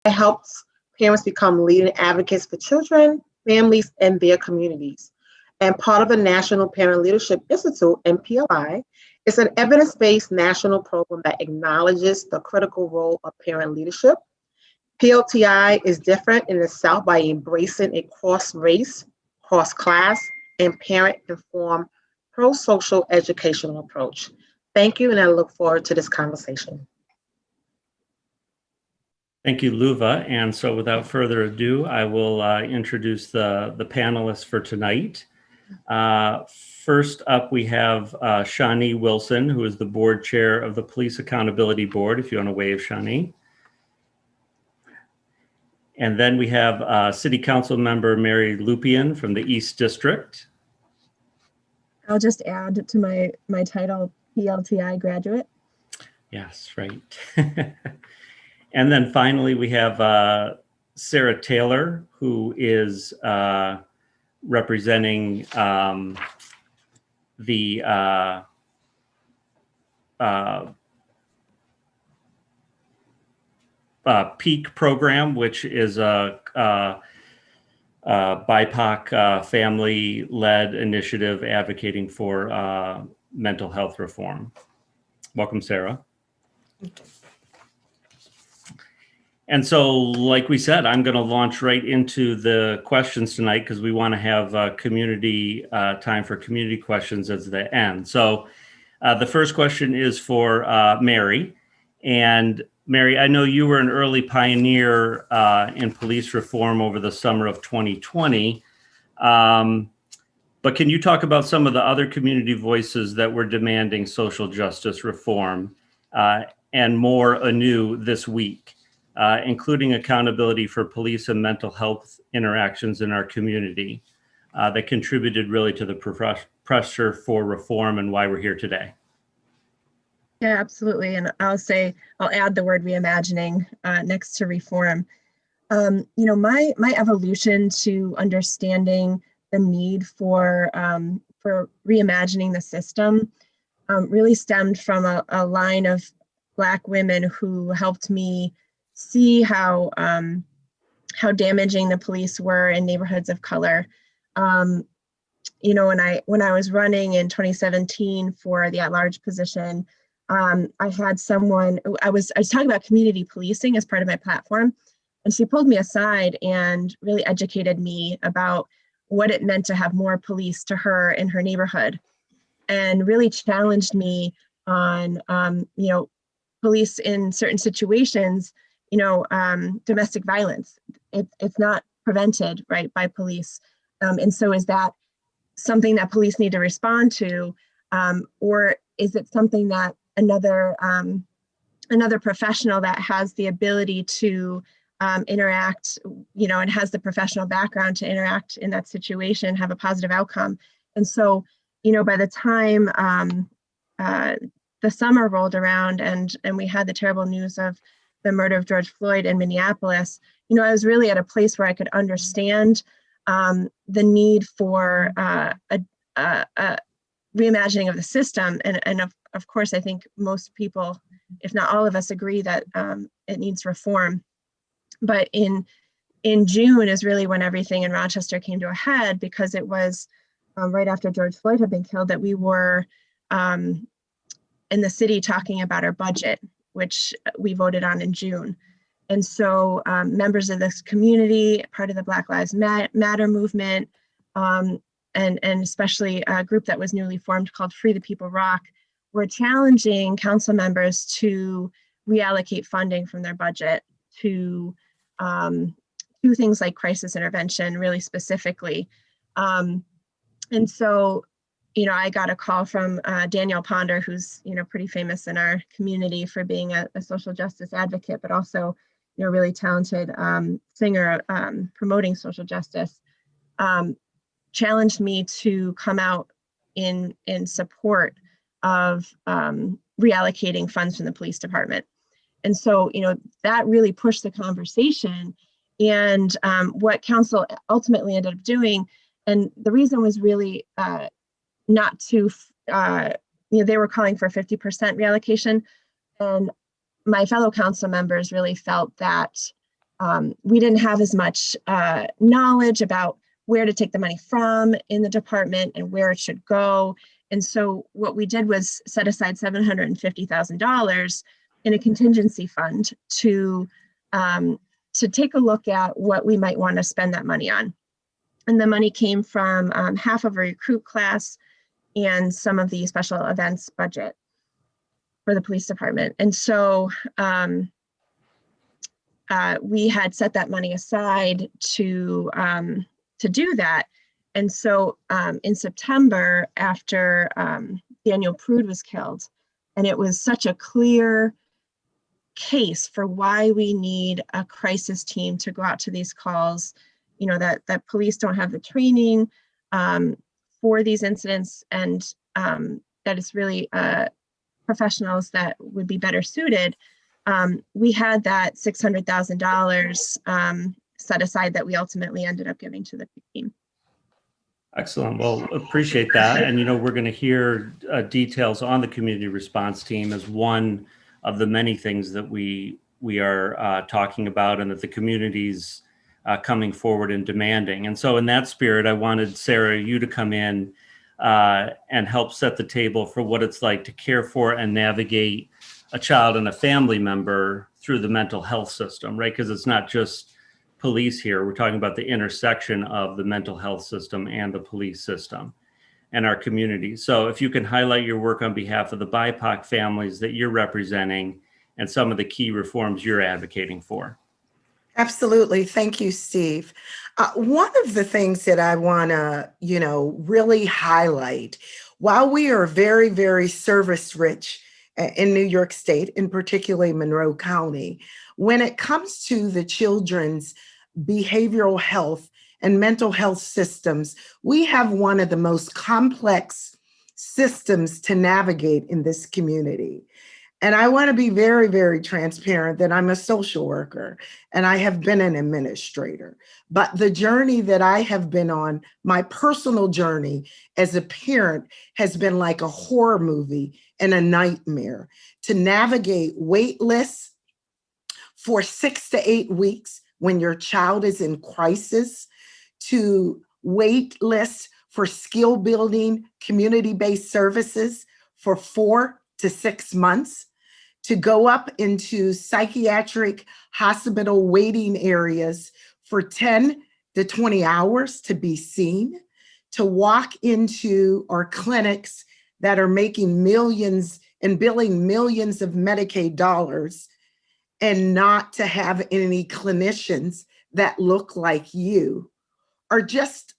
It helps parents become leading advocates for children, families, and their communities. And part of the National Parent Leadership Institute, NPLI, is an evidence-based national program that acknowledges the critical role of parent leadership. PLTI is different in itself by embracing a cross-race, cross-class, and parent-informed pro-social educational approach. Thank you, and I look forward to this conversation. Thank you, Luva. And so without further ado, I will introduce the panelists for tonight. First up, we have Shawnee Wilson, who is the board chair of the Police Accountability Board, if you want to wave, Shawnee. And then we have City Council member Mary Lupian from the East District. I'll just add to my title, PLTI graduate. Yes, right. And then finally, we have Sarah Taylor, who is representing the PEAK program, which is a BIPOC family-led initiative advocating for mental health reform. Welcome, Sarah. And so, like we said, I'm going to launch right into the questions tonight because we want to have community time for community questions at the end. So the first question is for Mary. And Mary, I know you were an early pioneer in police reform over the summer of 2020. But can you talk about some of the other community voices that were demanding social justice reform and more anew this week, including accountability for police and mental health interactions in our community that contributed really to the pressure for reform and why we're here today? Yeah, absolutely. And I'll add the word reimagining next to reform. You know, my evolution to understanding the need for reimagining the system really stemmed from a line of Black women who helped me see how damaging the police were in neighborhoods of color. You know, when I was running in 2017 for the at-large position, I had someone, I was talking about community policing as part of my platform, and she pulled me aside and really educated me about what it meant to have more police to her in her neighborhood, and really challenged me on, you know, police in certain situations, you know, domestic violence. It's not prevented, right, by police. And so is that something that police need to respond to, or is it something that another professional that has the ability to interact, you know, and has the professional background to interact in that situation, have a positive outcome? And so, you know, by the time the summer rolled around and we had the terrible news of the murder of George Floyd in Minneapolis, you know, I was really at a place where I could understand the need for a reimagining of the system. And of course, I think most people, if not all of us, agree that it needs reform. But in June is really when everything in Rochester came to a head, because it was right after George Floyd had been killed that we were in the city talking about our budget, which we voted on in June. And so members of this community, part of the Black Lives Matter movement, and especially a group that was newly formed called Free the People Rock, were challenging council members to reallocate funding from their budget to do things like crisis intervention, really specifically. And so, you know, I got a call from Danielle Ponder, who's, you know, pretty famous in our community for being a social justice advocate, but also, you know, really talented singer promoting social justice, challenged me to come out in support of reallocating funds from the police department. And so, you know, that really pushed the conversation. And what council ultimately ended up doing, and the reason was really not to, you know, they were calling for 50% reallocation. And my fellow council members really felt that we didn't have as much knowledge about where to take the money from in the department and where it should go. And so what we did was set aside $750,000 in a contingency fund to take a look at what we might want to spend that money on. And the money came from half of a recruit class and some of the special events budget for the police department. And so we had set that money aside to do that. And so in September, after Daniel Prude was killed, and it was such a clear case for why we need a crisis team to go out to these calls, you know, that police don't have the training for these incidents, and that it's really professionals that would be better suited. We had that $600,000 set aside that we ultimately ended up giving to the team. Excellent. Well, appreciate that. And, you know, we're going to hear details on the community response team as one of the many things that we are talking about and that the community's coming forward and demanding. And so in that spirit, I wanted, Sarah, you to come in and help set the table for what it's like to care for and navigate a child and a family member through the mental health system, right? Because it's not just police here. We're talking about the intersection of the mental health system and the police system and our community. So if you can highlight your work on behalf of the BIPOC families that you're representing and some of the key reforms you're advocating for. Absolutely. Thank you, Steve. One of the things that I want to, really highlight, while we are very, very service rich in New York State, and particularly Monroe County, when it comes to the children's behavioral health and mental health systems, we have one of the most complex systems to navigate in this community. And I want to be very, very transparent that I'm a social worker and I have been an administrator. But the journey that I have been on, my personal journey as a parent, has been like a horror movie and a nightmare to navigate wait lists for 6 to 8 weeks when your child is in crisis, to wait lists for skill building, community-based services for 4 to 6 months, to go up into psychiatric hospital waiting areas for 10 to 20 hours to be seen, to walk into our clinics that are making millions and billing millions of Medicaid dollars and not to have any clinicians that look like you, are just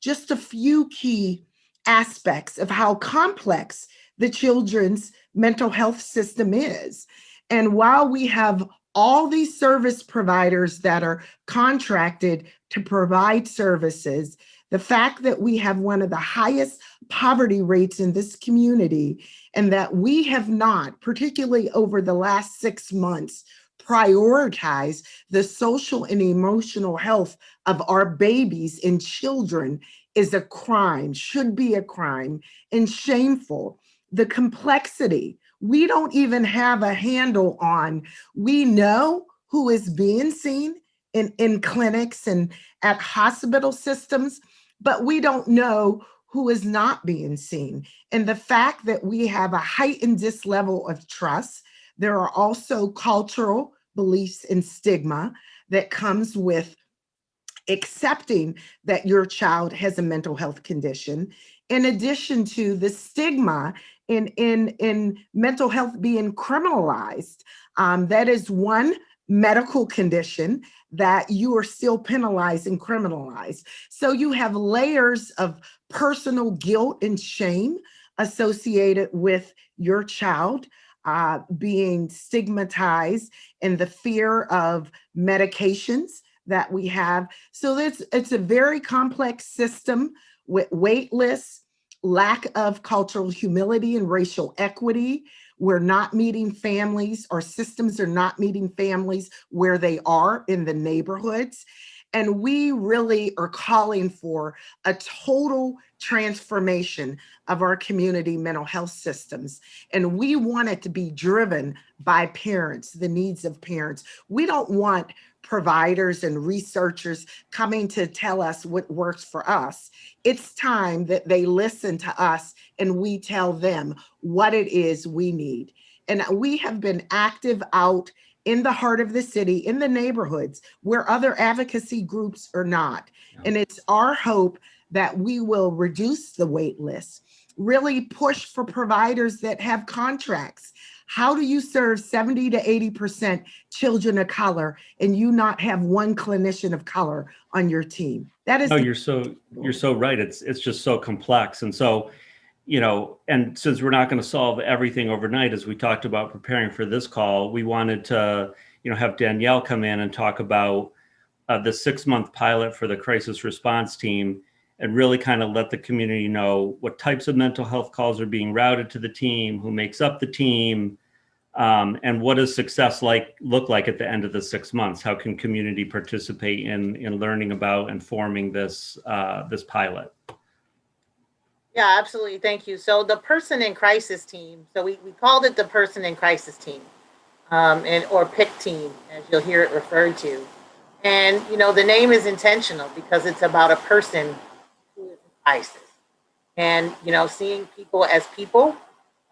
just a few key aspects of how complex the children's mental health system is. And while we have all these service providers that are contracted to provide services, the fact that we have one of the highest poverty rates in this community, and that we have not, particularly over the last 6 months, prioritized the social and emotional health of our babies and children, is a crime, should be a crime, and shameful. The complexity, we don't even have a handle on. We know who is being seen in clinics and at hospital systems, but we don't know who is not being seen. And the fact that we have a heightened level of trust, there are also cultural beliefs and stigma that comes with accepting that your child has a mental health condition, in addition to the stigma in mental health being criminalized. That is one medical condition that you are still penalized and criminalized. So you have layers of personal guilt and shame associated with your child being stigmatized, and the fear of medications that we have. So it's a very complex system with wait lists, lack of cultural humility and racial equity. We're not meeting families, our systems are not meeting families where they are in the neighborhoods. And we really are calling for a total transformation of our community mental health systems. And we want it to be driven by parents, the needs of parents. We don't want providers and researchers coming to tell us what works for us. It's time that they listen to us and we tell them what it is we need. And we have been active out in the heart of the city, in the neighborhoods where other advocacy groups are not. And it's our hope that we will reduce the wait list, really push for providers that have contracts. How do you serve 70 to 80% children of color and you not have one clinician of color on your team? That is. No, you're so right. It's just so complex. And so, and since we're not going to solve everything overnight, as we talked about preparing for this call, we wanted to, have Danielle come in and talk about the 6-month pilot for the crisis response team and really kind of let the community know what types of mental health calls are being routed to the team, who makes up the team, and what does success look like at the end of the 6 months? How can community participate in learning about and forming this pilot? Yeah, absolutely. Thank you. So the person in crisis team, so we called it the person in crisis team, or PIC team, as you'll hear it referred to. And, the name is intentional because it's about a person who is in crisis. And, seeing people as people,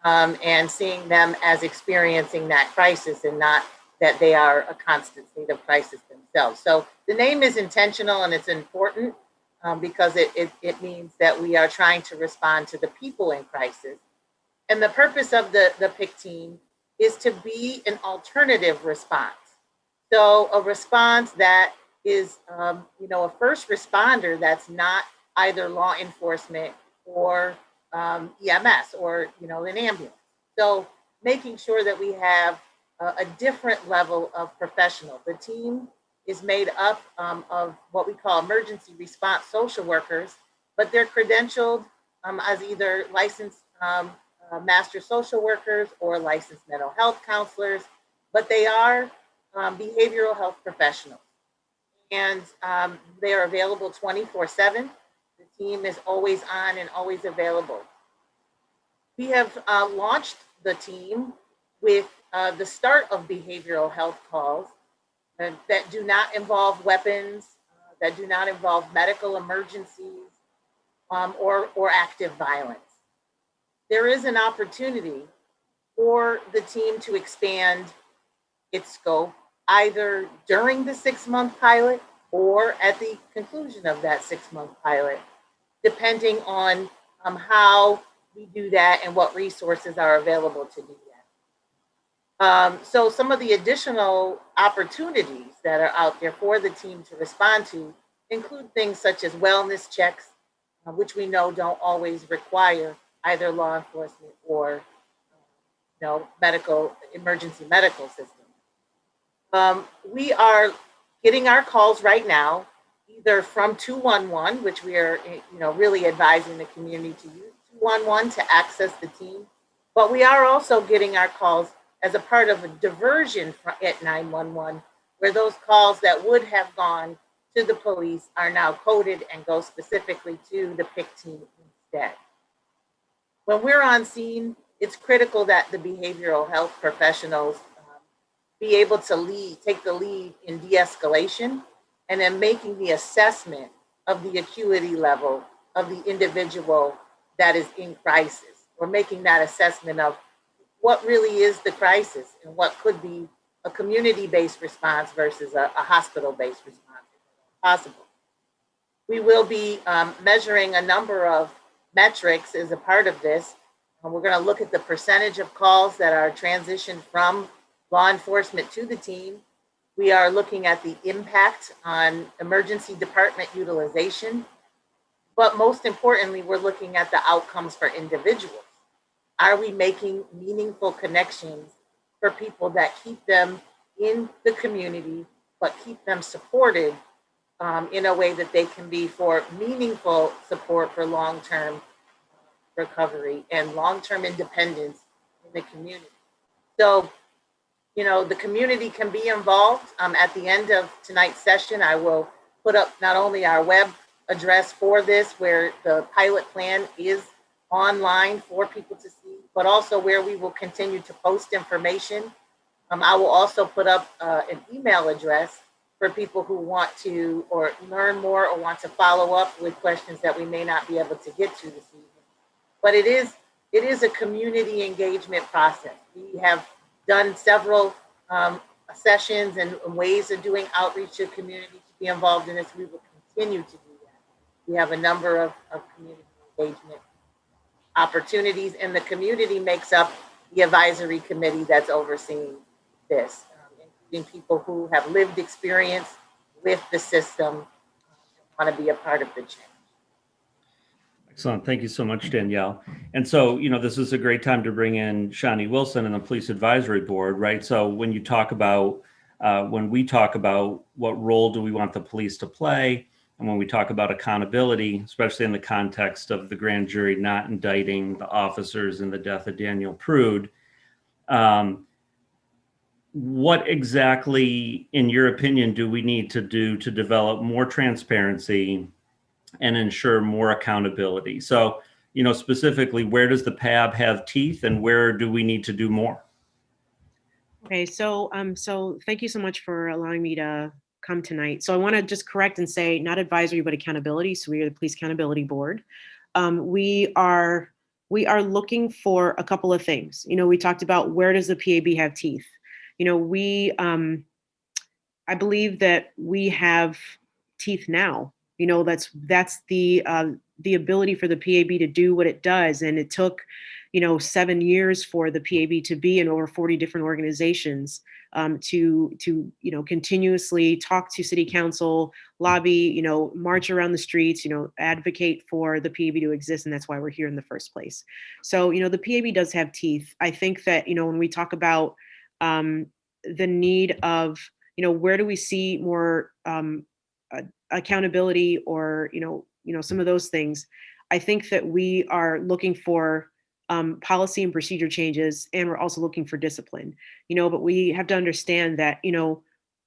and seeing them as experiencing that crisis and not that they are a constant state of crisis themselves. So the name is intentional and it's important because it means that we are trying to respond to the people in crisis. And the purpose of the PIC team is to be an alternative response. So a response that is, a first responder that's not either law enforcement or EMS or, an ambulance. So making sure that we have a different level of professional. The team is made up of what we call emergency response social workers, but they're credentialed as either licensed master social workers or licensed mental health counselors, but they are behavioral health professionals. And they are available 24/7. The team is always on and always available. We have launched the team with the start of behavioral health calls that do not involve weapons, that do not involve medical emergencies, or active violence. There is an opportunity for the team to expand its scope either during the 6-month pilot or at the conclusion of that 6-month pilot, depending on how we do that and what resources are available to do that. So some of the additional opportunities that are out there for the team to respond to include things such as wellness checks, which we know don't always require either law enforcement or emergency medical system. We are getting our calls right now, either from 211, which we are, really advising the community to use 211 to access the team. But we are also getting our calls as a part of a diversion at 911, where those calls that would have gone to the police are now coded and go specifically to the PIC team instead. When we're on scene, it's critical that the behavioral health professionals be able to take the lead in de-escalation and then making the assessment of the acuity level of the individual that is in crisis, or making that assessment of what really is the crisis and what could be a community-based response versus a hospital-based response, if possible. We will be measuring a number of metrics as a part of this. We're going to look at the percentage of calls that are transitioned from law enforcement to the team. We are looking at the impact on emergency department utilization. But most importantly, we're looking at the outcomes for individuals. Are we making meaningful connections for people that keep them in the community, but keep them supported in a way that they can be for meaningful support for long-term recovery and long-term independence in the community? So, the community can be involved. At the end of tonight's session, I will put up not only our web address for this, where the pilot plan is online for people to see, but also where we will continue to post information. I will also put up an email address for people who want to or learn more or want to follow up with questions that we may not be able to get to this evening. But it is a community engagement process. We have done several sessions and ways of doing outreach to community to be involved in this. We will continue to do that. We have a number of community engagement opportunities, and the community makes up the advisory committee that's overseeing this, including people who have lived experience with the system and want to be a part of the change. Excellent. Thank you so much, Danielle. And so, this is a great time to bring in Shawnee Wilson and the Police Advisory Board, right? So when we talk about what role do we want the police to play, and when we talk about accountability, especially in the context of the grand jury not indicting the officers in the death of Daniel Prude, what exactly, in your opinion, do we need to do to develop more transparency and ensure more accountability? So, specifically, where does the PAB have teeth and where do we need to do more? Okay, so thank you so much for allowing me to come tonight. So I want to just correct and say not advisory, but accountability. So we are the Police Accountability Board. We are looking for a couple of things. We talked about where does the PAB have teeth? I believe that we have teeth now. That's the ability for the PAB to do what it does. And it took, 7 years for the PAB to be in over 40 different organizations, to continuously talk to city council, lobby, march around the streets, advocate for the PAB to exist. And that's why we're here in the first place. So, the PAB does have teeth. I think that, when we talk about the need of, where do we see more accountability or, some of those things, I think that we are looking for policy and procedure changes, and we're also looking for discipline, but we have to understand that,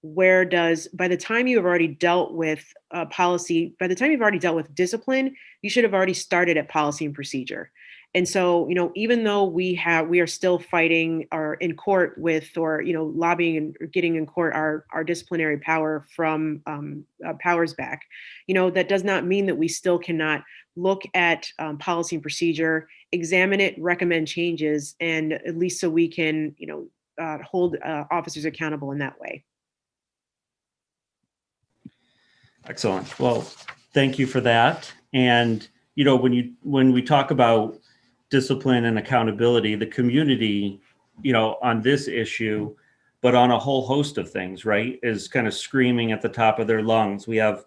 by the time you have already dealt with policy, by the time you've already dealt with discipline, you should have already started at policy and procedure. And so, even though we are still fighting or in court with, or, lobbying and getting in court our disciplinary power from powers back, that does not mean that we still cannot look at policy and procedure, examine it, recommend changes, and at least so we can, hold officers accountable in that way. Excellent. Well, thank you for that. And, when we talk about discipline and accountability, the community, on this issue, but on a whole host of things, right, is kind of screaming at the top of their lungs. We have,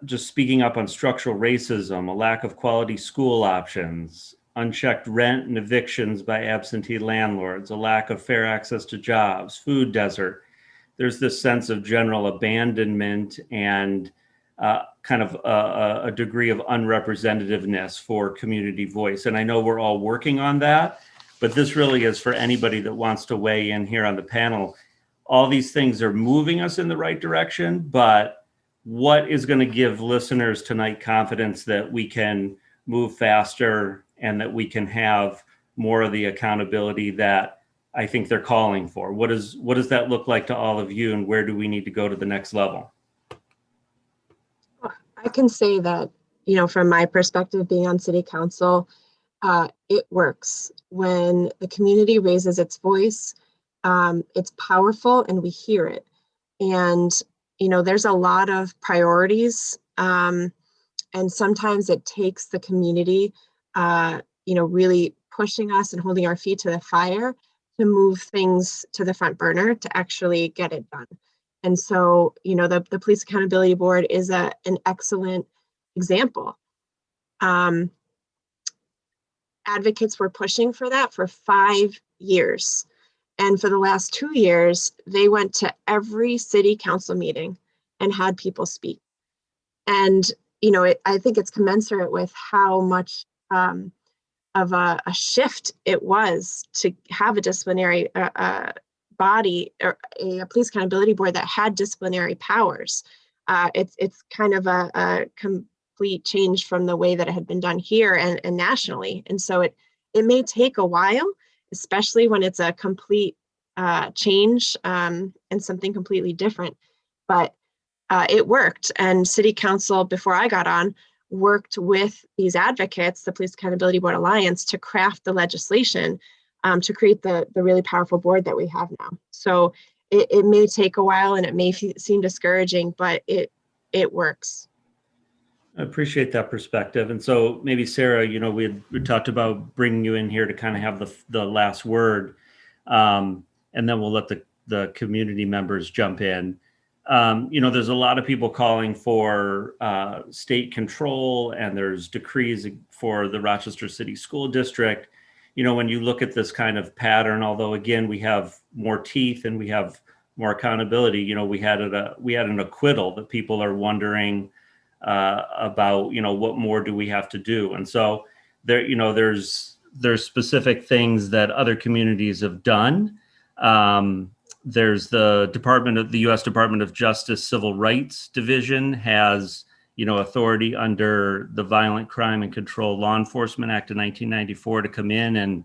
just speaking up on structural racism, a lack of quality school options, unchecked rent and evictions by absentee landlords, a lack of fair access to jobs, food desert. There's this sense of general abandonment and kind of a degree of unrepresentativeness for community voice. And I know we're all working on that, but this really is for anybody that wants to weigh in here on the panel. All these things are moving us in the right direction, but what is going to give listeners tonight confidence that we can move faster and that we can have more of the accountability that I think they're calling for? What does that look like to all of you, and where do we need to go to the next level? I can say that, from my perspective, being on city council, it works. When the community raises its voice, it's powerful and we hear it. And, there's a lot of priorities. And sometimes it takes the community, really pushing us and holding our feet to the fire to move things to the front burner to actually get it done. And so, the Police Accountability Board is an excellent example. Advocates were pushing for that for 5 years. And for the last 2 years, they went to every city council meeting and had people speak. And, I think it's commensurate with how much of a shift it was to have a disciplinary body, or a police accountability board that had disciplinary powers. It's kind of a complete change from the way that it had been done here and nationally. And so it may take a while, especially when it's a complete change and something completely different. But it worked. And City Council, before I got on, worked with these advocates, the Police Accountability Board Alliance, to craft the legislation to create the really powerful board that we have now. So it may take a while and it may seem discouraging, but it works. I appreciate that perspective. And so maybe Sarah, we talked about bringing you in here to kind of have the last word, and then we'll let the community members jump in. There's a lot of people calling for state control, and there's decrees for the Rochester City School District. When you look at this kind of pattern, although again, we have more teeth and we have more accountability, we had an acquittal that people are wondering about, what more do we have to do? And so there's specific things that other communities have done. There's the U.S. Department of Justice Civil Rights Division has, authority under the Violent Crime and Control Law Enforcement Act of 1994 to come in and,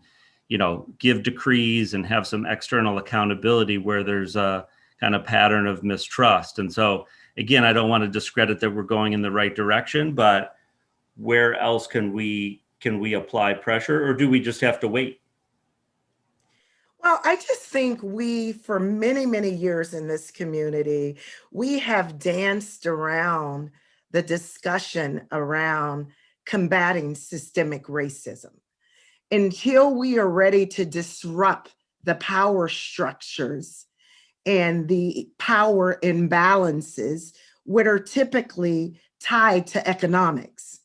give decrees and have some external accountability where there's a kind of pattern of mistrust. And so, again, I don't want to discredit that we're going in the right direction, but where else can we apply pressure, or do we just have to wait? Well, I just think for many, many years in this community, we have danced around the discussion around combating systemic racism until we are ready to disrupt the power structures and the power imbalances, which are typically tied to economics.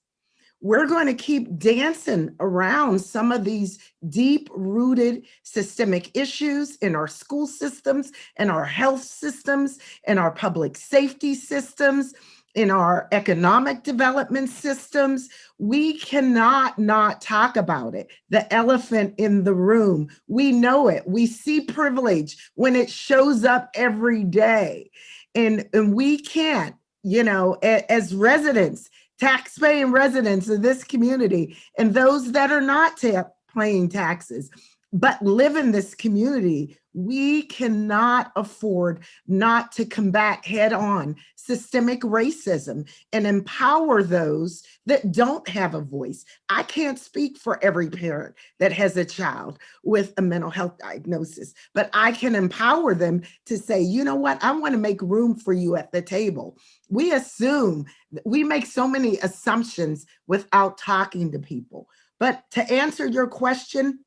We're going to keep dancing around some of these deep-rooted systemic issues in our school systems, in our health systems, in our public safety systems, in our economic development systems. We cannot not talk about it. The elephant in the room. We know it. We see privilege when it shows up every day. And we can't, as residents, tax-paying residents of this community, and those that are not paying taxes, but live in this community, we cannot afford not to combat head-on systemic racism and empower those that don't have a voice. I can't speak for every parent that has a child with a mental health diagnosis, but I can empower them to say, you know what, I want to make room for you at the table. We make so many assumptions without talking to people. But to answer your question,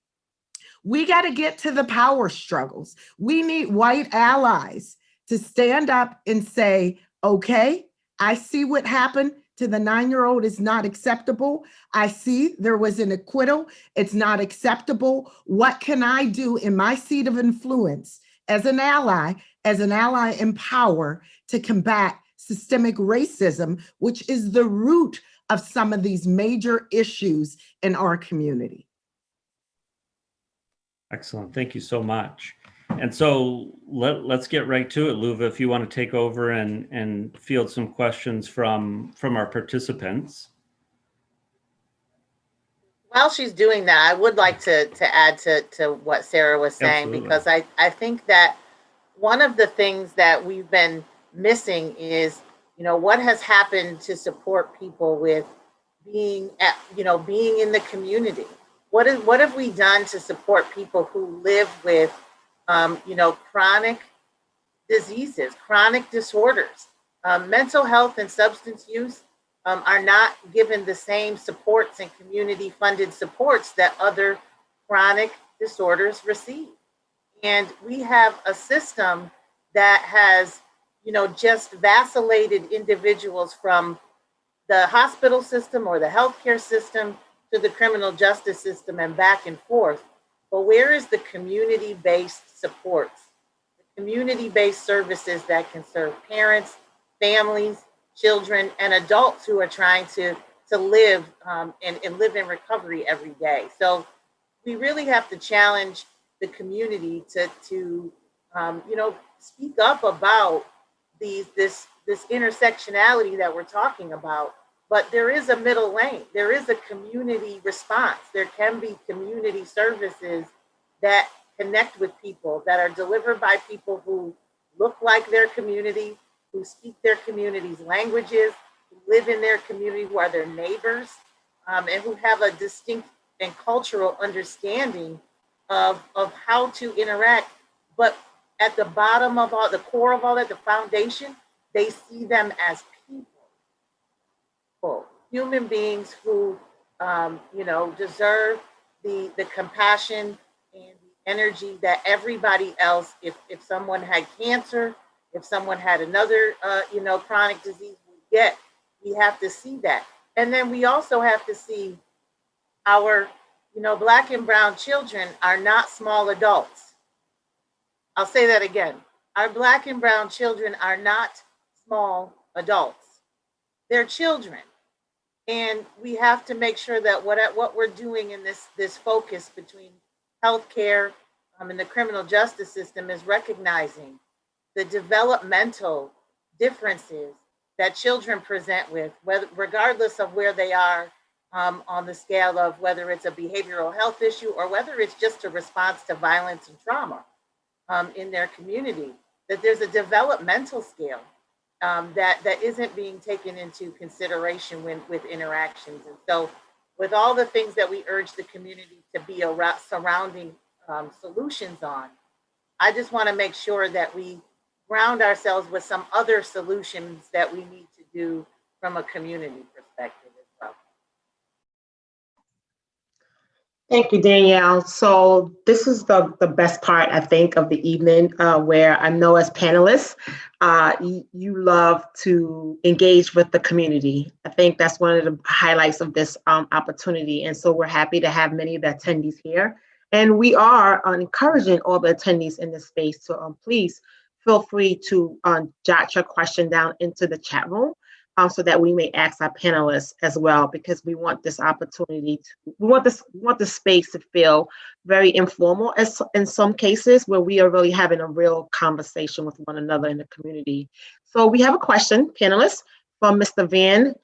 we got to get to the power struggles. We need white allies to stand up and say, okay, I see what happened to the 9-year-old is not acceptable. I see there was an acquittal. It's not acceptable. What can I do in my seat of influence as an ally in power to combat systemic racism, which is the root of some of these major issues in our community? Excellent. Thank you so much. And so let's get right to it, Luva, if you want to take over and field some questions from our participants. While she's doing that, I would like to add to what Sarah was saying. Absolutely. Because I think that one of the things that we've been missing is, what has happened to support people with being in the community. What have we done to support people who live with, chronic diseases, chronic disorders? Mental health and substance use are not given the same supports and community-funded supports that other chronic disorders receive. And we have a system that has, just vacillated individuals from the hospital system or the healthcare system to the criminal justice system and back and forth. But where is the community-based supports, the community-based services that can serve parents, families, children, and adults who are trying to live and live in recovery every day? So we really have to challenge the community to speak up about this intersectionality that we're talking about. But there is a middle lane. There is a community response. There can be community services that connect with people, that are delivered by people who look like their community, who speak their community's languages, who live in their community, who are their neighbors, and who have a distinct and cultural understanding of how to interact. But at the bottom of all, the core of all that, the foundation, they see them as people, human beings who, deserve the compassion and the energy that everybody else, if someone had cancer, if someone had another, chronic disease, would get. We have to see that. And then we also have to see our, Black and brown children are not small adults. I'll say that again. Our Black and brown children are not small adults. They're children. And we have to make sure that what we're doing in this focus between healthcare and the criminal justice system is recognizing the developmental differences that children present with, regardless of where they are on the scale of whether it's a behavioral health issue or whether it's just a response to violence and trauma in their community, that there's a developmental scale that isn't being taken into consideration with interactions. And so with all the things that we urge the community to be surrounding solutions on, I just want to make sure that we ground ourselves with some other solutions that we need to do from a community perspective as well. Thank you, Danielle. So this is the best part, I think, of the evening, where I know as panelists, you love to engage with the community. I think that's one of the highlights of this opportunity. And so we're happy to have many of the attendees here. And we are encouraging all the attendees in this space to please feel free to jot your question down into the chat room. So that we may ask our panelists as well, because we want this opportunity we want the space to feel very informal, as in some cases where we are really having a real conversation with one another in the community. So we have a question, panelists, from Mr. Van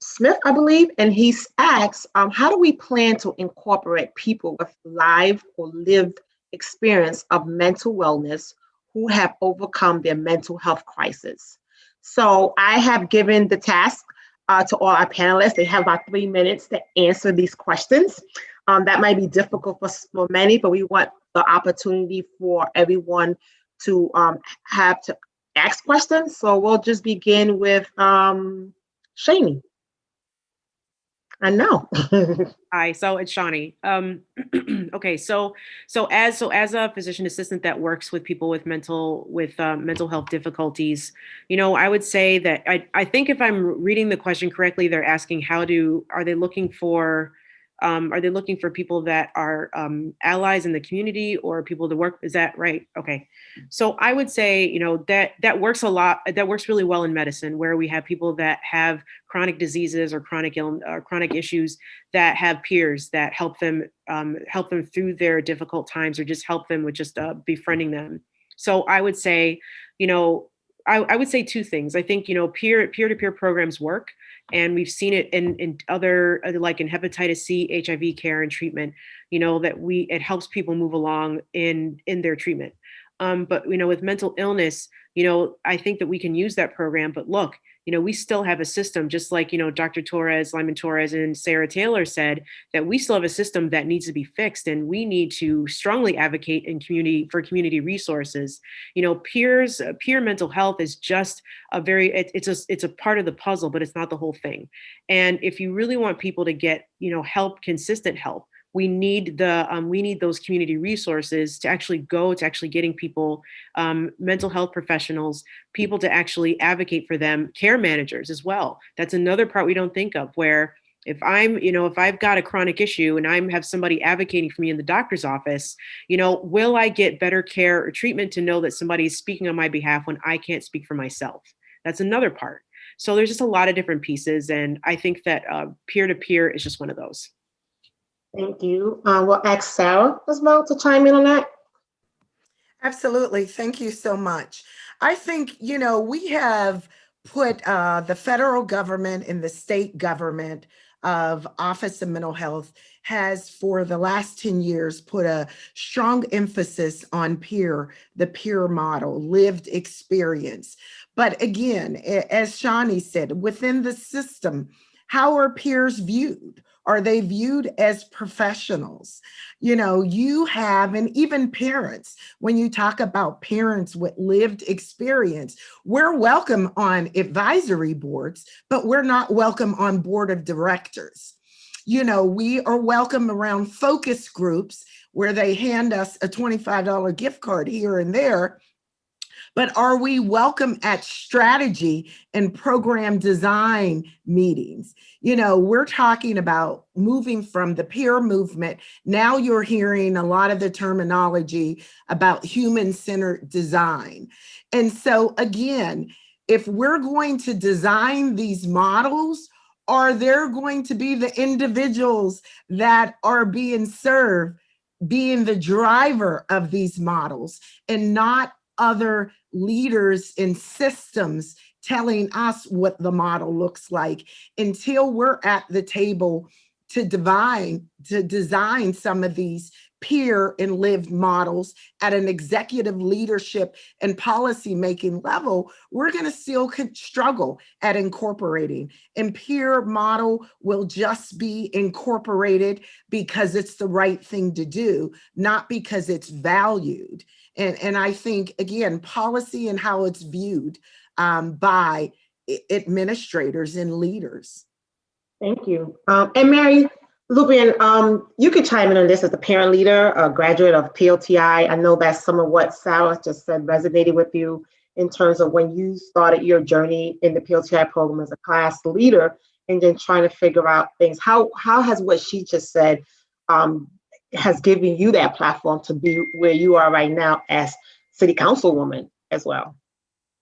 Smith, I believe, and he asks, how do we plan to incorporate people with live or lived experience of mental wellness who have overcome their mental health crisis? So I have given the task to all our panelists. They have about 3 minutes to answer these questions. That might be difficult for many, but we want the opportunity for everyone to have to ask questions. So we'll just begin with Shani. I know. Hi, so it's Shawnee. Okay, so as a physician assistant that works with people with mental health difficulties, I would say that I think if I'm reading the question correctly, they're asking are they looking for people that are allies in the community or people to work? Is that right? Okay. So I would say, that works a lot. That works really well in medicine, where we have people that have chronic diseases or chronic issues that have peers that help them through their difficult times, or just help them with just befriending them. So I would say, I would say two things. I think, peer-to-peer programs work. And we've seen it in other, like in hepatitis C, HIV care and treatment, that it helps people move along in their treatment. But, with mental illness, I think that we can use that program. But look, we still have a system, just like, Dr. Lyman Torres and Sarah Taylor said, that we still have a system that needs to be fixed. And we need to strongly advocate for community resources. Peer mental health is just it's a part of the puzzle, but it's not the whole thing. And if you really want people to get, help, consistent help, we need those community resources to actually getting people, mental health professionals, people to actually advocate for them, care managers as well. That's another part we don't think of, where if I've got a chronic issue and I have somebody advocating for me in the doctor's office, will I get better care or treatment to know that somebody's speaking on my behalf when I can't speak for myself? That's another part. So there's just a lot of different pieces. And I think that peer-to-peer is just one of those. Thank you. We'll ask Sarah as well to chime in on that. Absolutely. Thank you so much. I think, we have put the federal government and the state government of Office of Mental Health has for the last 10 years put a strong emphasis on the peer model, lived experience. But again, as Shawnee said, within the system, how are peers viewed? Are they viewed as professionals? You have, and even parents, when you talk about parents with lived experience, we're welcome on advisory boards, but we're not welcome on board of directors. We are welcome around focus groups where they hand us a $25 gift card here and there. But are we welcome at strategy and program design meetings? We're talking about moving from the peer movement. Now you're hearing a lot of the terminology about human-centered design. And so again, if we're going to design these models, are there going to be the individuals that are being served being the driver of these models and not other leaders and systems telling us what the model looks like until we're at the table to design some of these peer and lived models at an executive leadership and policy making level, we're going to still struggle at incorporating. And peer model will just be incorporated because it's the right thing to do, not because it's valued. And I think, again, policy and how it's viewed by administrators and leaders. Thank you. And Mary Lubian, you could chime in on this as a parent leader, a graduate of PLTI. I know that some of what Sarah just said resonated with you in terms of when you started your journey in the PLTI program as a class leader and then trying to figure out things. How has what she just said has given you that platform to be where you are right now as city councilwoman as well?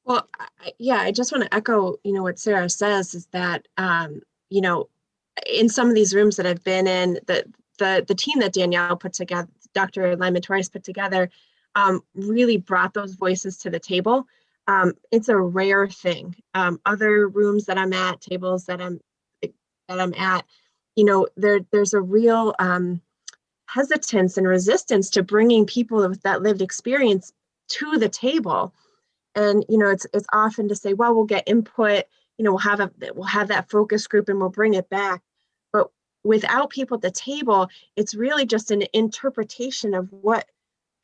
Well, I just want to echo, what Sarah says is that, in some of these rooms that I've been in, the team that Danielle put together, Dr. Lyman Torres put together, really brought those voices to the table. It's a rare thing. Other rooms that I'm at, tables that I'm at, there's a real hesitance and resistance to bringing people with that lived experience to the table. And it's often to say, well, we'll get input, we'll have that focus group and we'll bring it back. But without people at the table, it's really just an interpretation of what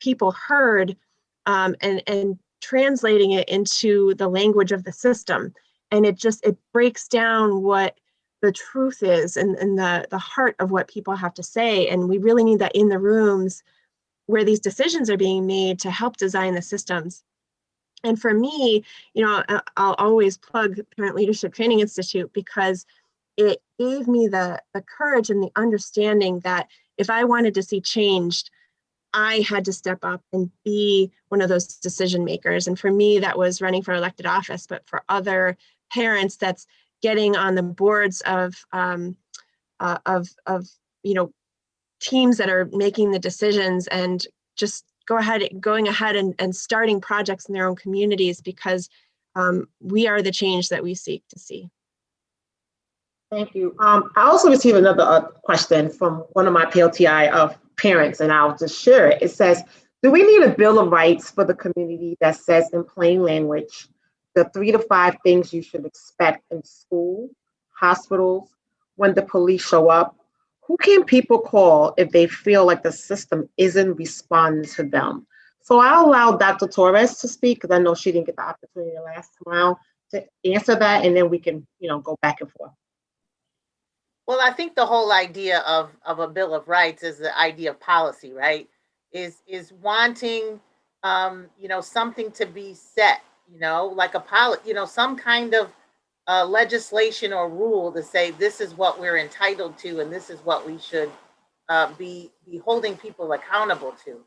people heard, and translating it into the language of the system. And it breaks down what the truth is and the heart of what people have to say. And we really need that in the rooms where these decisions are being made to help design the systems. And for me, I'll always plug Parent Leadership Training Institute because it gave me the courage and the understanding that if I wanted to see changed, I had to step up and be one of those decision makers. And for me, that was running for elected office. But for other parents, that's getting on the boards of teams that are making the decisions and just going ahead and starting projects in their own communities, because we are the change that we seek to see. Thank you. I also received another question from one of my PLTI of parents, and I'll just share it. It says, do we need a Bill of Rights for the community that says in plain language the 3 to 5 things you should expect in school, hospitals, when the police show up? Who can people call if they feel like the system isn't responding to them? So I'll allow Dr. Torres to speak because I know she didn't get the opportunity last round to answer that, and then we can, go back and forth. Well, I think the whole idea of a Bill of Rights is the idea of policy, right? Is wanting, something to be set, like a policy, some kind of legislation or rule to say this is what we're entitled to and this is what we should be holding people accountable to.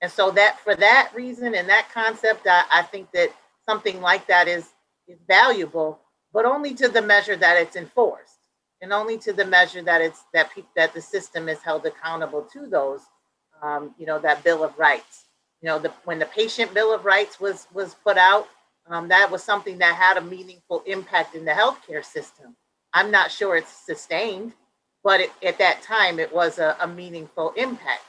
And so that for that reason and that concept, I think that something like that is valuable, but only to the measure that it's enforced. And only to the measure that that the system is held accountable to those, that Bill of Rights. When the Patient Bill of Rights was put out, that was something that had a meaningful impact in the healthcare system. I'm not sure it's sustained, but at that time it was a meaningful impact.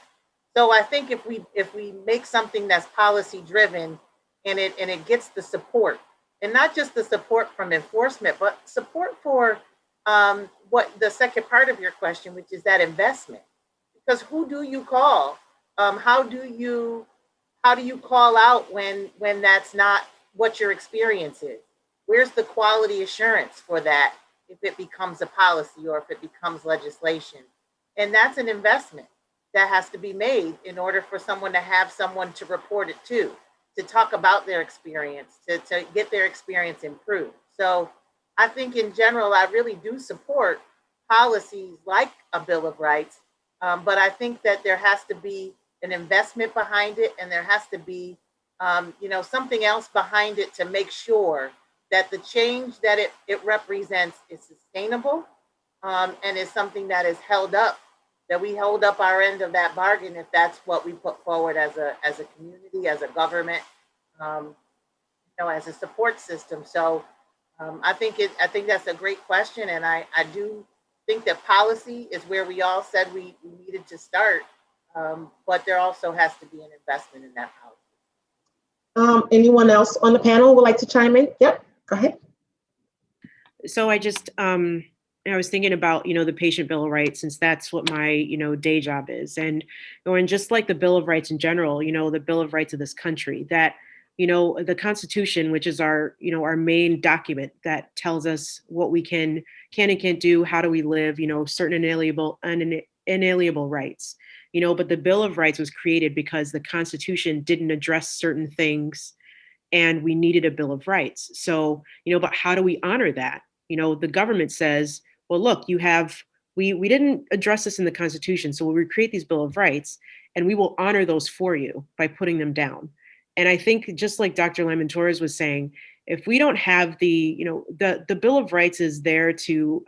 So I think if we make something that's policy driven and it gets the support, and not just the support from enforcement, but support for what the second part of your question, which is that investment. Because who do you call? How do you call out when that's not what your experience is? Where's the quality assurance for that if it becomes a policy or if it becomes legislation? And that's an investment that has to be made in order for someone to have someone to report it to talk about their experience, to get their experience improved. So I think in general, I really do support policies like a Bill of Rights, but I think that there has to be an investment behind it, and there has to be, something else behind it to make sure that the change that it represents is sustainable, and is something that is held up, that we hold up our end of that bargain if that's what we put forward as a community, as a government, as a support system. So I think that's a great question, and I do think that policy is where we all said we needed to start. But there also has to be an investment in that policy. Anyone else on the panel would like to chime in? Yep, go ahead. So I just, I was thinking about, the Patient Bill of Rights, since that's what my, day job is. And just like the Bill of Rights in general, the Bill of Rights of this country, that, the Constitution, which is our, our main document that tells us what we can and can't do, how do we live, certain inalienable rights. But the Bill of Rights was created because the Constitution didn't address certain things and we needed a Bill of Rights. So, but how do we honor that? The government says, well, look, we didn't address this in the Constitution, so we'll create these Bill of Rights and we will honor those for you by putting them down. And I think just like Dr. Lyman-Torres was saying, if we don't have the Bill of Rights is there to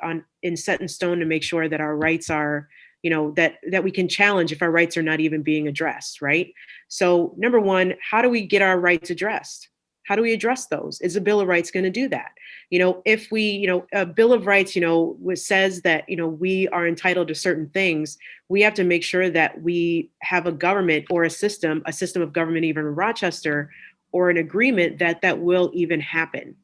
set in stone to make sure that our rights are, that we can challenge if our rights are not even being addressed, right? So number one, how do we get our rights addressed? How do we address those? Is the Bill of Rights going to do that? If we, a Bill of Rights, says that, we are entitled to certain things, we have to make sure that we have a government or a system of government, even in Rochester, or an agreement that will even happen.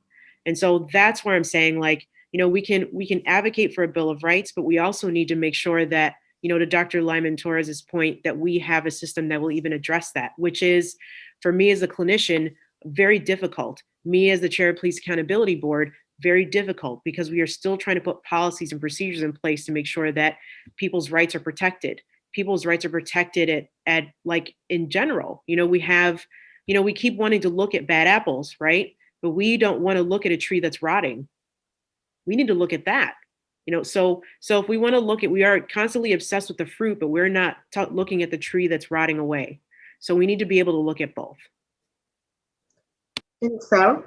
And so that's where I'm saying, like, we can advocate for a Bill of Rights, but we also need to make sure that, to Dr. Lyman-Torres's point, that we have a system that will even address that, which is, for me as a clinician, very difficult. Me as the chair of Police Accountability Board, very difficult, because we are still trying to put policies and procedures in place to make sure that people's rights are protected. People's rights are protected at like in general. We have, we keep wanting to look at bad apples, right? But we don't want to look at a tree that's rotting. We need to look at that. So if we want to look at, we are constantly obsessed with the fruit, but we're not looking at the tree that's rotting away. So we need to be able to look at both. And Sarah?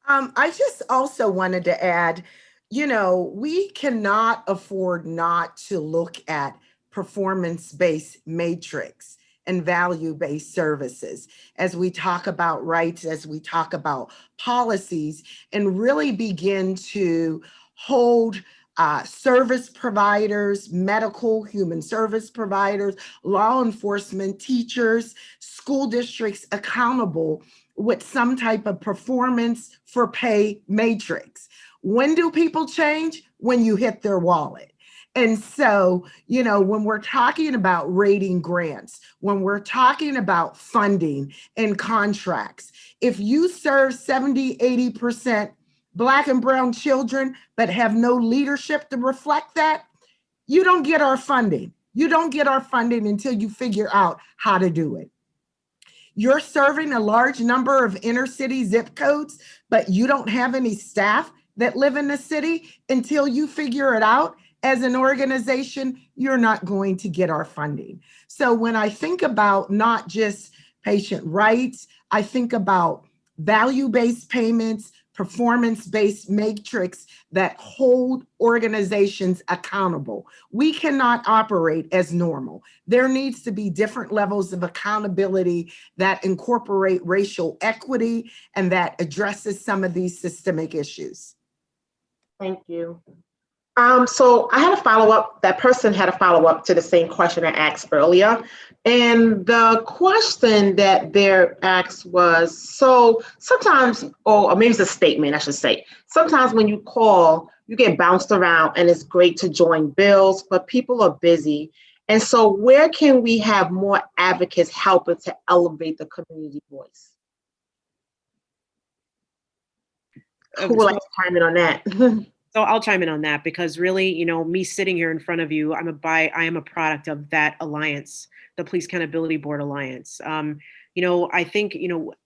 I just also wanted to add, we cannot afford not to look at performance-based matrix and value-based services as we talk about rights, as we talk about policies, and really begin to hold service providers, medical, human service providers, law enforcement, teachers, school districts accountable with some type of performance for pay matrix. When do people change? When you hit their wallet. And so, when we're talking about rating grants, when we're talking about funding and contracts, if you serve 70, 80% Black and brown children, but have no leadership to reflect that, you don't get our funding. You don't get our funding until you figure out how to do it. You're serving a large number of inner city zip codes, but you don't have any staff that live in the city. Until you figure it out as an organization, you're not going to get our funding. So when I think about not just patient rights, I think about value-based payments, performance-based matrix that hold organizations accountable. We cannot operate as normal. There needs to be different levels of accountability that incorporate racial equity and that addresses some of these systemic issues. Thank you. So I had a follow-up. That person had a follow-up to the same question I asked earlier. And the question that they're asked was, so sometimes, or maybe it's a statement, I should say, sometimes when you call, you get bounced around and it's great to join bills, but people are busy. And so where can we have more advocates helping to elevate the community voice? Who would like to chime in on that? So I'll chime in on that because really, me sitting here in front of you, I am a product of that alliance, the Police Accountability Board Alliance. I think,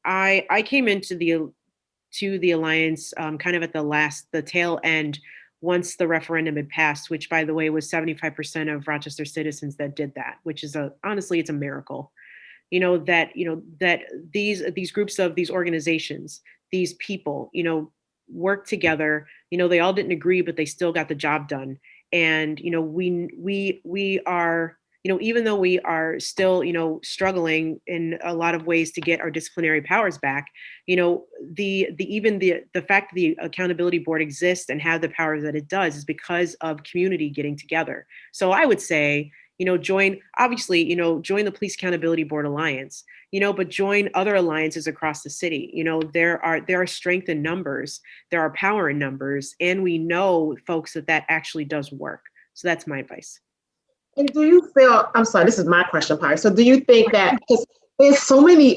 I came into the alliance kind of at the tail end once the referendum had passed, which by the way was 75% of Rochester citizens that did that, which is honestly, it's a miracle. That these groups of these organizations, these people, work together. They all didn't agree, but they still got the job done. And we are, even though we are still struggling in a lot of ways to get our disciplinary powers back, the fact that the accountability board exists and have the powers that it does is because of community getting together. So I would say, join the Police Accountability Board Alliance, but join other alliances across the city. There are strength in numbers, there are power in numbers, and we know, folks, that actually does work. So that's my advice. And do you feel, I'm sorry, this is my question, Pi. So do you think that, because there's so many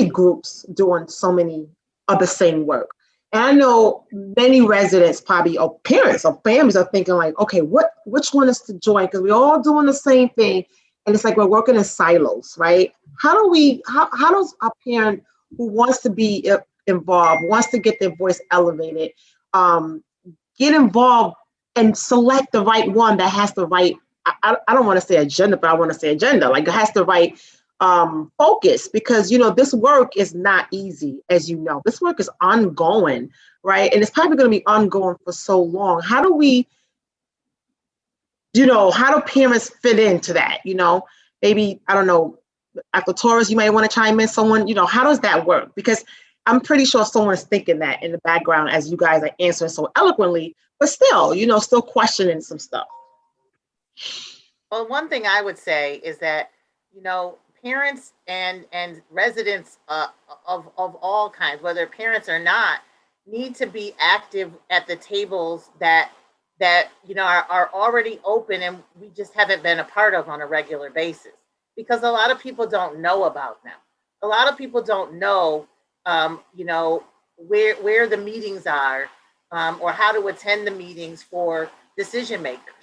groups doing so many of the same work. And I know many residents probably, or parents or families are thinking like, okay, which one is to join? Because we're all doing the same thing. And it's like we're working in silos, right? How does a parent who wants to be involved, wants to get their voice elevated, get involved and select the right one that has the right, I don't want to say agenda, but I want to say agenda, like it has the right focus, because this work is not easy, as this work is ongoing, right? And it's probably going to be ongoing for so long. How do we, how do parents fit into that? Maybe, I don't know, Dr. Torres, you might want to chime in, someone, how does that work? Because I'm pretty sure someone is thinking that in the background as you guys are answering so eloquently, but still, still questioning some stuff. Well, one thing I would say is that, parents and residents of all kinds, whether parents or not, need to be active at the tables that are already open and we just haven't been a part of on a regular basis, because a lot of people don't know about them. A lot of people don't know, where the meetings are, or how to attend the meetings for decision makers.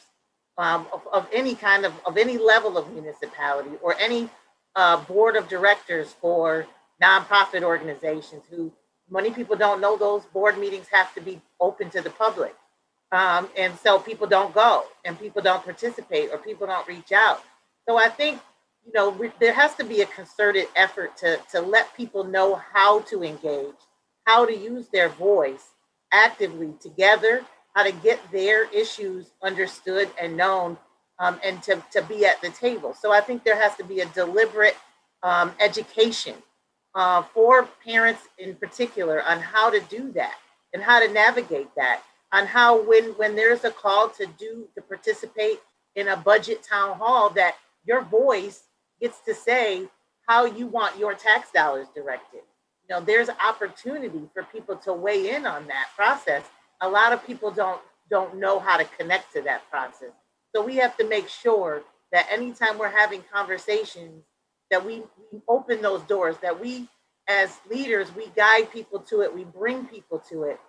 Of any kind of any level of municipality, or any board of directors for nonprofit organizations, who many people don't know those board meetings have to be open to the public. And so people don't go and people don't participate or people don't reach out. So I think, there has to be a concerted effort to let people know how to engage, how to use their voice actively together, how to get their issues understood and known, and to be at the table. So I think there has to be a deliberate education for parents in particular on how to do that and how to navigate that, on how when there's a call to participate in a budget town hall, that your voice gets to say how you want your tax dollars directed. There's opportunity for people to weigh in on that process. A lot of people don't know how to connect to that process. So we have to make sure that anytime we're having conversations, that we open those doors, that we as leaders, we guide people to it, we bring people to it,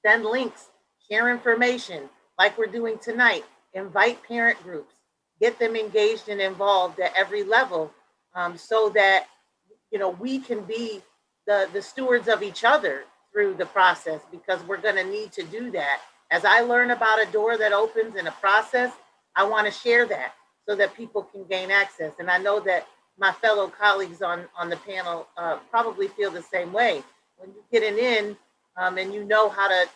send links, share information like we're doing tonight, invite parent groups, get them engaged and involved at every level, so that we can be the stewards of each other through the process, because we're going to need to do that. As I learn about a door that opens in a process, I want to share that so that people can gain access. And I know that my fellow colleagues on the panel probably feel the same way. When you get an in, and you know how to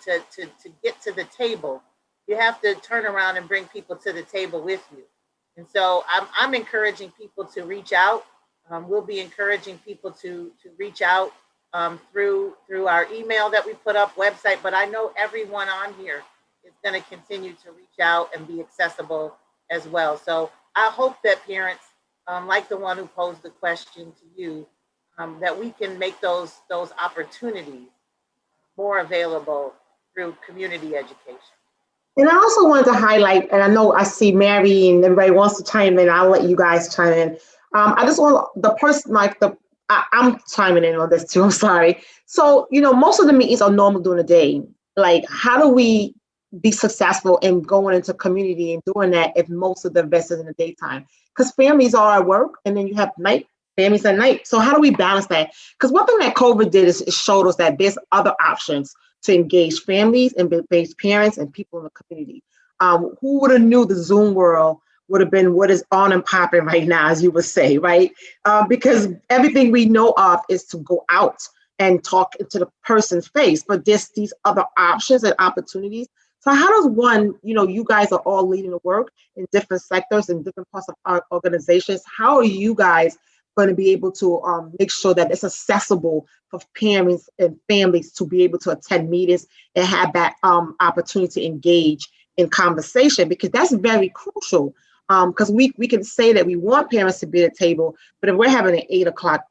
get to the table, you have to turn around and bring people to the table with you. And so I'm encouraging people to reach out. We'll be encouraging people to reach out through our email that we put up, website, but I know everyone on here is going to continue to reach out and be accessible as well. So I hope that parents, like the one who posed the question to you, that we can make those opportunities more available through community education. And I also wanted to highlight, and I know I see Mary and everybody wants to chime in. I'll let you guys chime in. I just want the person, I'm chiming in on this too, I'm sorry. So, most of the meetings are normal during the day. Like, how do we be successful in going into community and doing that if most of the events is in the daytime? Because families are at work and then you have families at night. So how do we balance that? Because one thing that COVID did is it showed us that there's other options to engage families and engage parents and people in the community. Who would have knew the Zoom world would have been what is on and popping right now, as you would say, right? Because everything we know of is to go out and talk to the person's face, but there's these other options and opportunities. So how does one, you guys are all leading the work in different sectors and different parts of our organizations. How are you guys going to be able to make sure that it's accessible for parents and families to be able to attend meetings and have that opportunity to engage in conversation? Because that's very crucial. Because we can say that we want parents to be at the table, but if we're having an 8 o'clock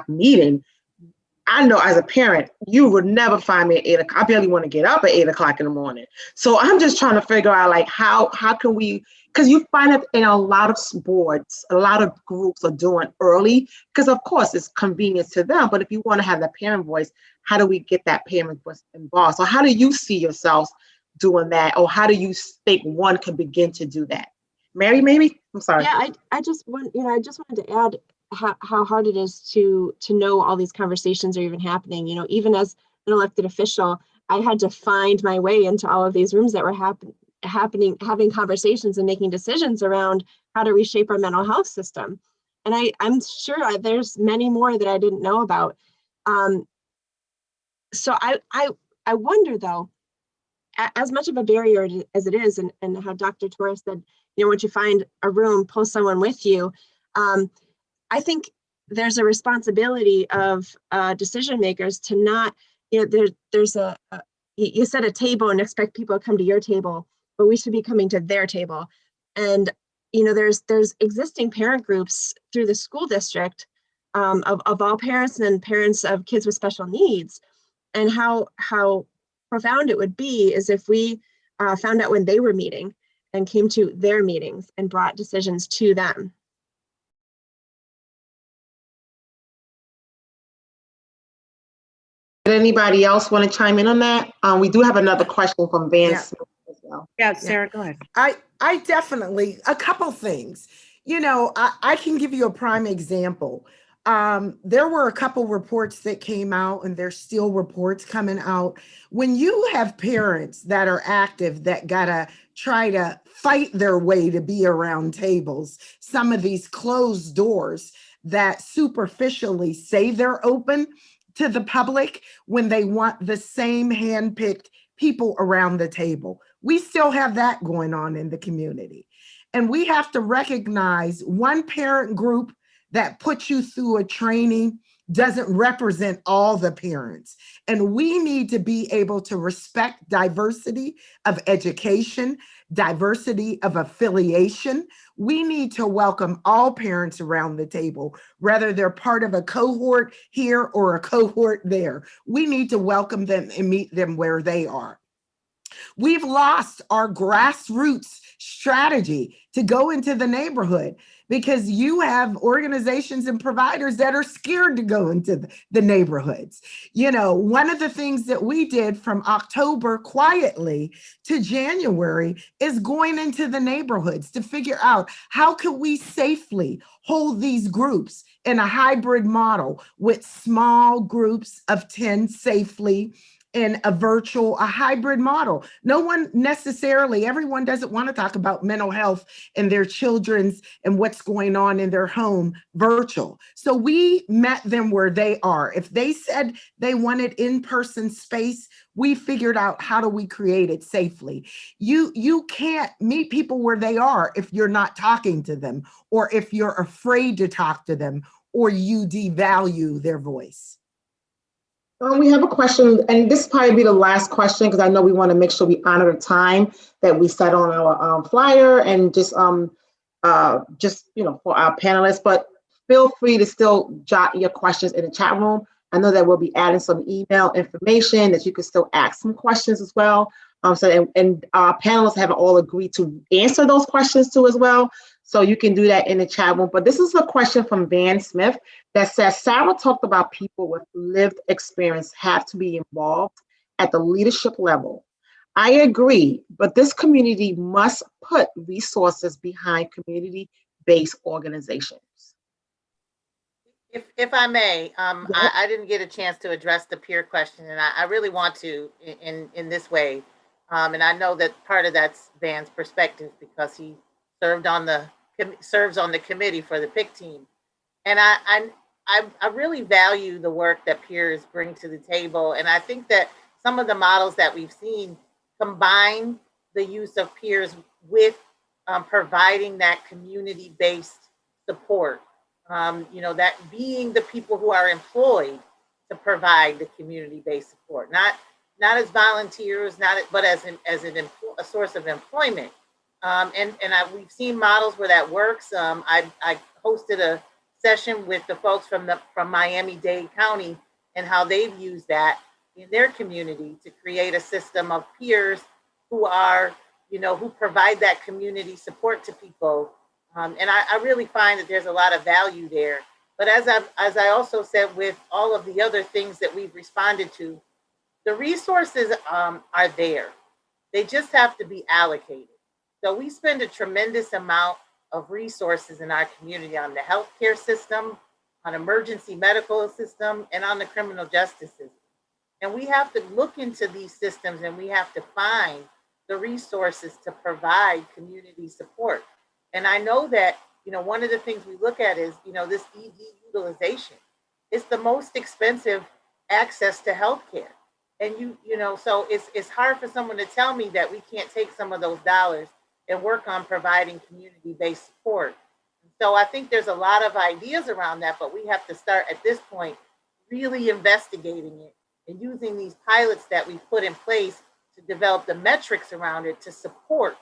meeting, I know as a parent, you would never find me at 8 o'clock. I barely want to get up at 8 o'clock in the morning. So I'm just trying to figure out how can we, because you find it in a lot of boards, a lot of groups are doing early, because of course it's convenient to them. But if you want to have the parent voice, how do we get that parent voice involved? So how do you see yourselves doing that? Or how do you think one can begin to do that? Mary, maybe? I'm sorry. Yeah, I just wanted to add how hard it is to know all these conversations are even happening. Even as an elected official, I had to find my way into all of these rooms that were happening, having conversations and making decisions around how to reshape our mental health system. And I'm sure there's many more that I didn't know about. So I wonder though, as much of a barrier as it is, and how Dr. Torres said, once you find a room, pull someone with you. I think there's a responsibility of decision makers to not, there's you set a table and expect people to come to your table, but we should be coming to their table. And, there's existing parent groups through the school district of all parents and parents of kids with special needs. And how profound it would be is if we found out when they were meeting and came to their meetings and brought decisions to them. Did anybody else want to chime in on that? We do have another question from Van Smith as well. Yeah, Sarah, go ahead. I definitely, a couple things. I can give you a prime example. There were a couple reports that came out, and there's still reports coming out. When you have parents that are active that gotta try to fight their way to be around tables, some of these closed doors that superficially say they're open to the public when they want the same handpicked people around the table. We still have that going on in the community. And we have to recognize one parent group that puts you through a training doesn't represent all the parents. And we need to be able to respect diversity of education, diversity of affiliation. We need to welcome all parents around the table, whether they're part of a cohort here or a cohort there. We need to welcome them and meet them where they are. We've lost our grassroots strategy to go into the neighborhood because you have organizations and providers that are scared to go into the neighborhoods. One of the things that we did from October quietly to January is going into the neighborhoods to figure out how can we safely hold these groups in a hybrid model with small groups of 10 safely, in a virtual, a hybrid model. No one necessarily, everyone doesn't want to talk about mental health and their children's and what's going on in their home virtual. So we met them where they are. If they said they wanted in-person space, we figured out how do we create it safely. You can't meet people where they are if you're not talking to them, or if you're afraid to talk to them, or you devalue their voice. We have a question, and this will probably be the last question because I know we want to make sure we honor the time that we set on our flyer, and just for our panelists. But feel free to still jot your questions in the chat room. I know that we'll be adding some email information that you can still ask some questions as well. And our panelists have all agreed to answer those questions too as well. So you can do that in the chat room. But this is a question from Van Smith that says, Sarah talked about people with lived experience have to be involved at the leadership level. I agree, but this community must put resources behind community-based organizations. If I may, I didn't get a chance to address the peer question, and I really want to in this way. And I know that part of that's Van's perspective because he serves on the committee for the PIC team. And I really value the work that peers bring to the table. And I think that some of the models that we've seen combine the use of peers with providing that community-based support. That being the people who are employed to provide the community-based support, not as volunteers, but as a source of employment. We've seen models where that works. I hosted a session with the folks from Miami-Dade County and how they've used that in their community to create a system of peers who are, who provide that community support to people. And I really find that there's a lot of value there. But as I also said, with all of the other things that we've responded to, the resources are there. They just have to be allocated. So we spend a tremendous amount of resources in our community on the healthcare system, on emergency medical system, and on the criminal justice system. And we have to look into these systems and we have to find the resources to provide community support. And I know that, one of the things we look at is, this ED utilization. It's the most expensive access to healthcare. And so it's hard for someone to tell me that we can't take some of those dollars and work on providing community-based support. So I think there's a lot of ideas around that, but we have to start at this point really investigating it and using these pilots that we've put in place to develop the metrics around it to support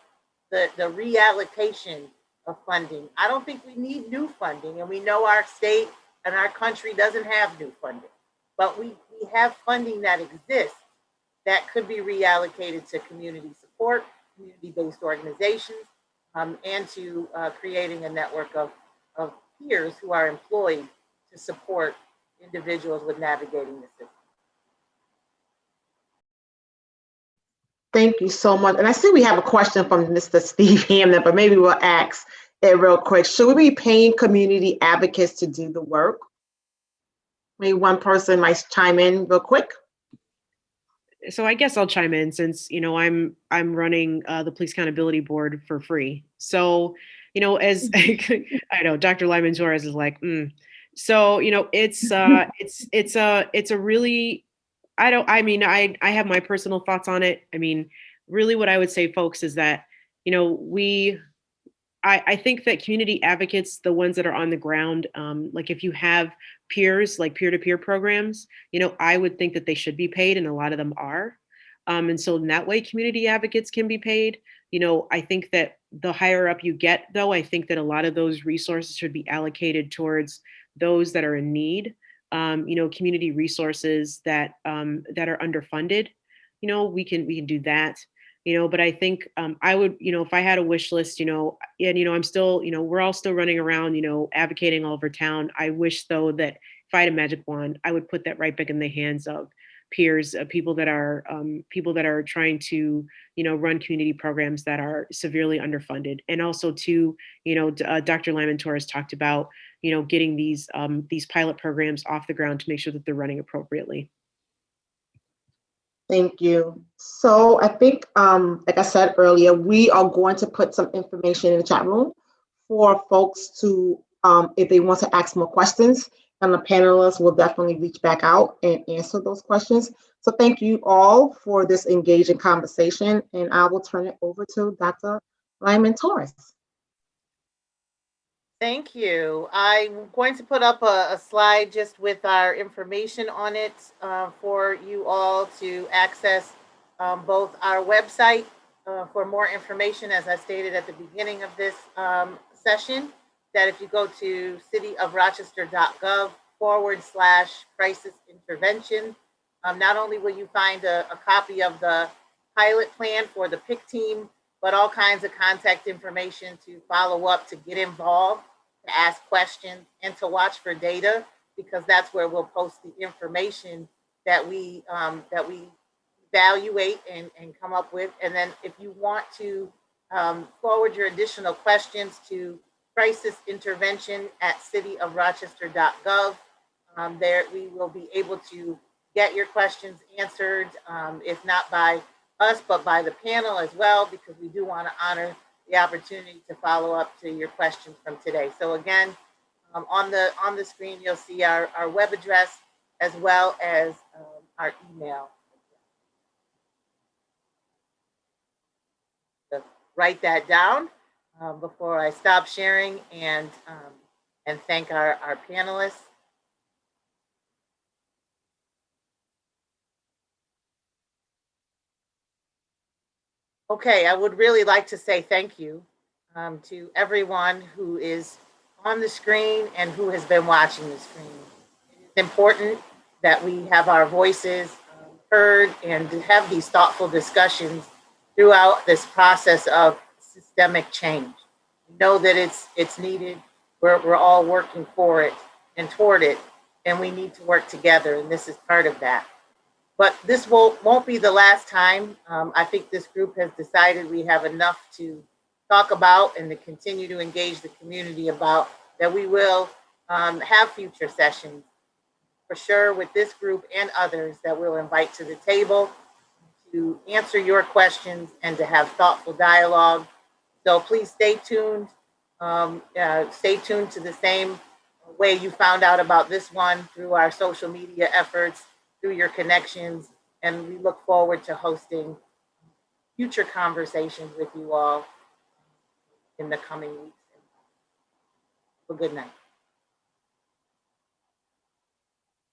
the reallocation of funding. I don't think we need new funding, and we know our state and our country doesn't have new funding, but we have funding that exists that could be reallocated to community support, community-based organizations, and to creating a network of peers who are employed to support individuals with navigating the system. Thank you so much. And I see we have a question from Mr. Steve Hamden, but maybe we'll ask it real quick. Should we be paying community advocates to do the work? Maybe one person might chime in real quick. So I guess I'll chime in since, I'm running the Police Accountability Board for free. So, as I know, Dr. Lyman Torres is like, So, it's a really, I have my personal thoughts on it. I mean, really what I would say, folks, is that, I think that community advocates, the ones that are on the ground, like if you have peers, like peer-to-peer programs, I would think that they should be paid, and a lot of them are. And so in that way, community advocates can be paid. I think that the higher up you get, though, I think that a lot of those resources should be allocated towards those that are in need. Community resources that are underfunded. We can do that. But I think I would, if I had a wish list, and I'm still, we're all still running around, advocating all over town. I wish, though, that if I had a magic wand, I would put that right back in the hands of peers, people that are trying to, run community programs that are severely underfunded. And also to, Dr. Lyman Torres talked about, getting these pilot programs off the ground to make sure that they're running appropriately. Thank you. So I think, like I said earlier, we are going to put some information in the chat room for folks to, if they want to ask more questions, and the panelists will definitely reach back out and answer those questions. So thank you all for this engaging conversation, and I will turn it over to Dr. Lyman Torres. Thank you. I'm going to put up a slide just with our information on it for you all to access both our website for more information, as I stated at the beginning of this session, that if you go to cityofrochester.gov/crisis intervention, not only will you find a copy of the pilot plan for the PIC team, but all kinds of contact information to follow up, to get involved, to ask questions, and to watch for data, because that's where we'll post the information that we evaluate and come up with. And then if you want to forward your additional questions to crisisintervention@cityofrochester.gov, there we will be able to get your questions answered, if not by us, but by the panel as well, because we do want to honor the opportunity to follow up to your questions from today. So again, on the screen, you'll see our web address as well as our email. So write that down before I stop sharing, and thank our panelists. Okay, I would really like to say thank you to everyone who is on the screen and who has been watching the screen. It's important that we have our voices heard and to have these thoughtful discussions throughout this process of systemic change. We know that it's needed. We're all working for it and toward it, and we need to work together, and this is part of that. But this won't be the last time. I think this group has decided we have enough to talk about and to continue to engage the community about, that we will have future sessions for sure with this group and others that we'll invite to the table to answer your questions and to have thoughtful dialogue. So please stay tuned. Stay tuned to the same way you found out about this one, through our social media efforts, through your connections, and we look forward to hosting future conversations with you all in the coming weeks. Have a good night.